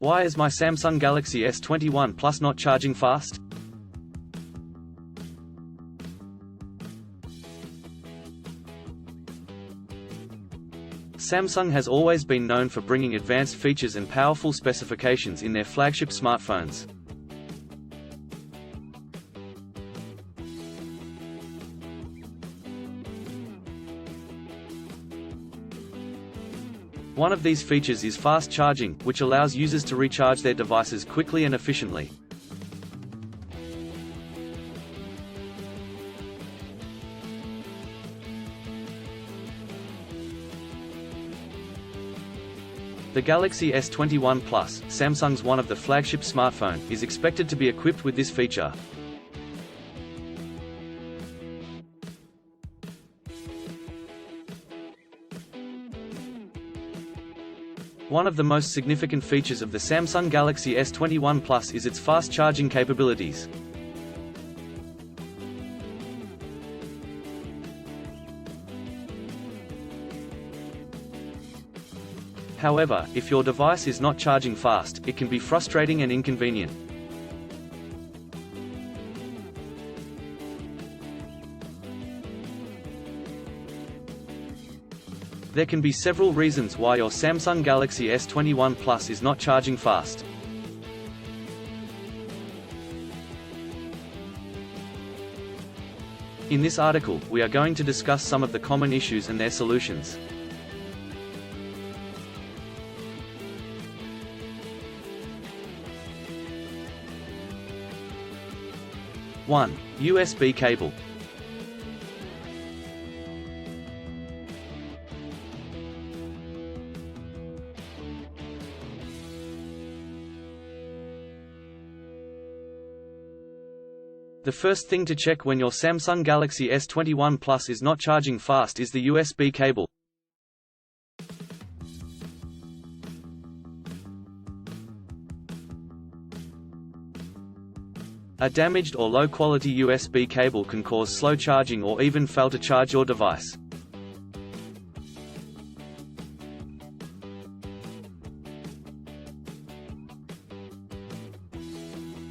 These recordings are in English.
Why is my Samsung Galaxy S21 Plus not charging fast? Samsung has always been known for bringing advanced features and powerful specifications in their flagship smartphones. One of these features is fast charging, which allows users to recharge their devices quickly and efficiently. The Galaxy S21 Plus, Samsung's one of the flagship smartphone, is expected to be equipped with this feature. One of the most significant features of the Samsung Galaxy S21 Plus is its fast charging capabilities. However, if your device is not charging fast, it can be frustrating and inconvenient. There can be several reasons why your Samsung Galaxy S21 Plus is not charging fast. In this article, we are going to discuss some of the common issues and their solutions. One, USB cable. The first thing to check when your Samsung Galaxy S21 Plus is not charging fast is the USB cable. A damaged or low-quality USB cable can cause slow charging or even fail to charge your device.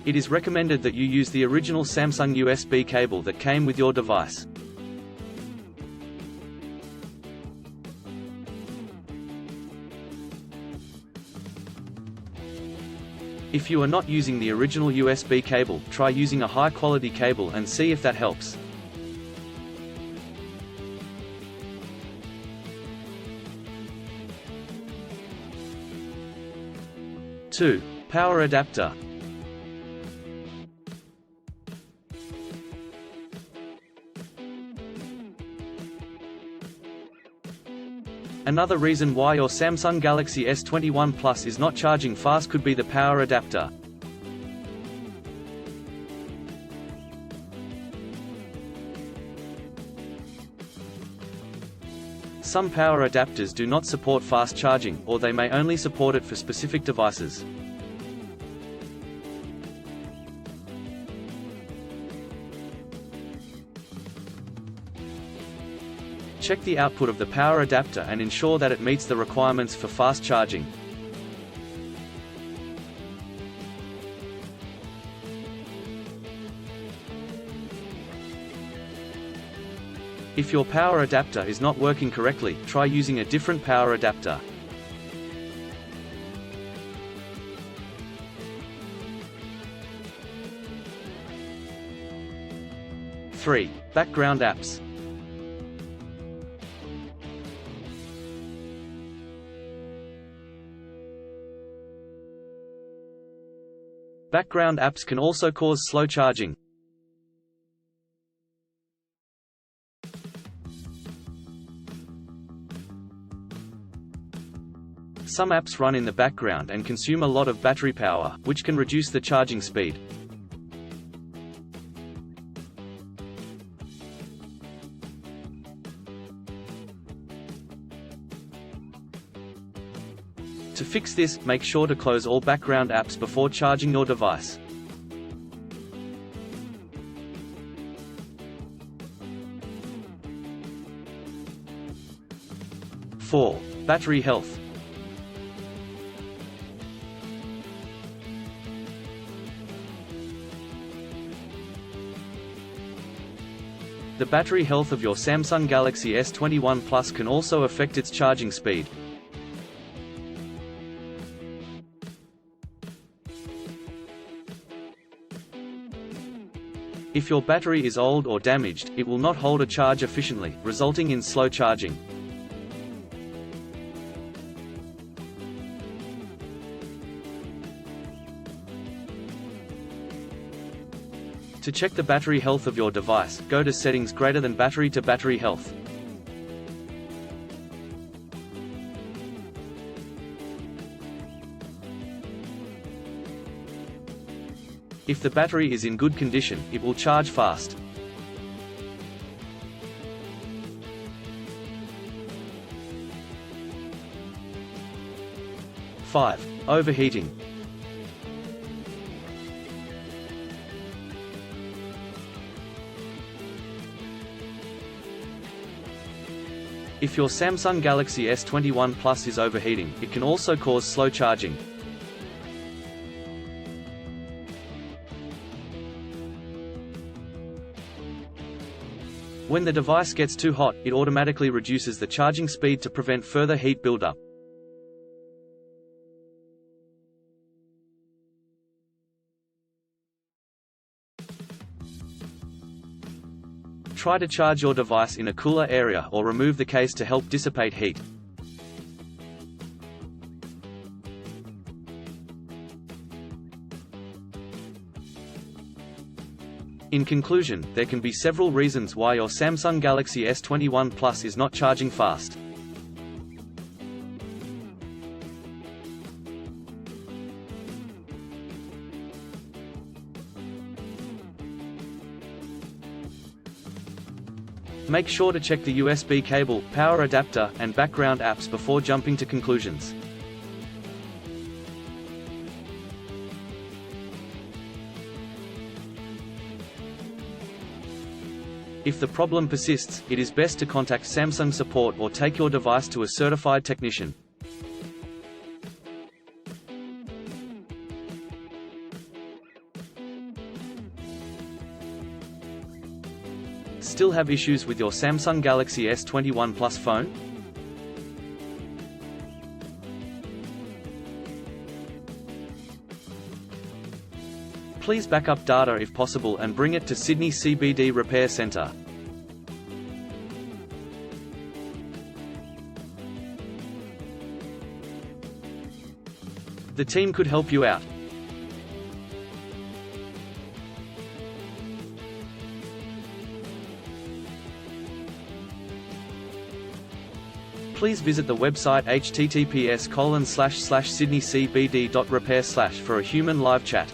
It is recommended that you use the original Samsung USB cable that came with your device. If you are not using the original USB cable, try using a high-quality cable and see if that helps. Two, power adapter. Another reason why your Samsung Galaxy S21 Plus is not charging fast could be the power adapter. Some power adapters do not support fast charging, or they may only support it for specific devices. Check the output of the power adapter and ensure that it meets the requirements for fast charging. If your power adapter is not working correctly, try using a different power adapter. Three, background apps. Background apps can also cause slow charging. Some apps run in the background and consume a lot of battery power, which can reduce the charging speed. To fix this, make sure to close all background apps before charging your device. 4. Battery health. The battery health of your Samsung Galaxy S21 Plus can also affect its charging speed. If your battery is old or damaged, it will not hold a charge efficiently, resulting in slow charging. To check the battery health of your device, go to Settings greater than Battery to Battery Health. If the battery is in good condition, it will charge fast. Overheating. If your Samsung Galaxy S21 Plus is overheating, it can also cause slow charging. When the device gets too hot, it automatically reduces the charging speed to prevent further heat buildup. Try to charge your device in a cooler area or remove the case to help dissipate heat. In conclusion, there can be several reasons why your Samsung Galaxy S21 Plus is not charging fast. Make sure to check the USB cable, power adapter, and background apps before jumping to conclusions. If the problem persists, it is best to contact Samsung support or take your device to a certified technician. Still have issues with your Samsung Galaxy S21 Plus phone? Please back up data if possible and bring it to Sydney CBD Repair Centre. The team could help you out. Please visit the website https://sydneycbd.repair/ for a human live chat.